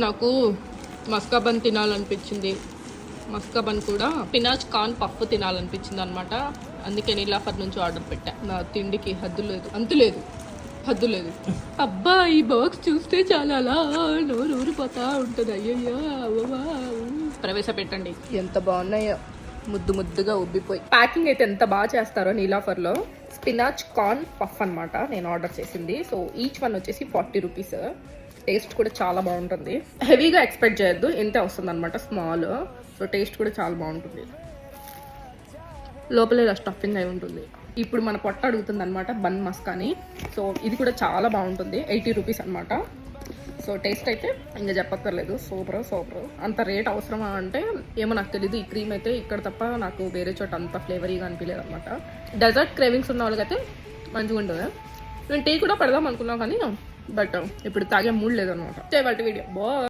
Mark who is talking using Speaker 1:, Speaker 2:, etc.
Speaker 1: నాకు మస్కాబన్ తినాలనిపించింది. మస్కాబన్ కూడా పినాచ్ corn puff తినాలనిపించింది అనమాట. అందుకే నీలాఫర్ నుంచి ఆర్డర్ పెట్టా. నా తిండికి హద్దు లేదు. అబ్బా ఈ బాక్స్ చూస్తే చాలా అలా నోరూరిపోతా ఉంటుంది. అయ్యయ్యో ప్రవేశపెట్టండి. ఎంత బాగున్నాయో, ముద్దుగా ఉబ్బిపోయి. ప్యాకింగ్ అయితే ఎంత బాగా చేస్తారో నీలాఫర్లో. స్పినాచ్ కార్న్ పఫ్ అనమాట నేను ఆర్డర్ చేసింది. సో ఈచ్ వన్ వచ్చేసి 40 రూపీస్. టేస్ట్ కూడా చాలా బాగుంటుంది. హెవీగా ఎక్స్పెక్ట్ చేయొద్దు, ఇంతే వస్తుంది అనమాట, స్మాల్. సో టేస్ట్ కూడా చాలా బాగుంటుంది. లోపల ఇలా స్టఫింగ్ అయి ఉంటుంది. ఇప్పుడు మన పొట్ట అడుగుతుంది అనమాట బన్ మస్కాని. సో ఇది కూడా చాలా బాగుంటుంది. 80 రూపీస్ అనమాట. సో టేస్ట్ అయితే ఇంకా చెప్పక్కర్లేదు, సూపర్. అంత రేట్ అవసరమా అంటే ఏమో నాకు తెలీదు. ఈ క్రీమ్ అయితే ఇక్కడ తప్ప నాకు వేరే చోట అంత ఫ్లేవరీగా అనిపించలేదు అనమాట. డెజర్ట్ క్రేవింగ్స్ ఉన్న వాళ్ళకైతే మంచిగా ఉంటుంది. నేను టీ కూడా పెడదాం అనుకున్నాను కానీ బట్ ఇప్పుడు తాగే మూడ్ లేదనమాట. వాటి వీడియో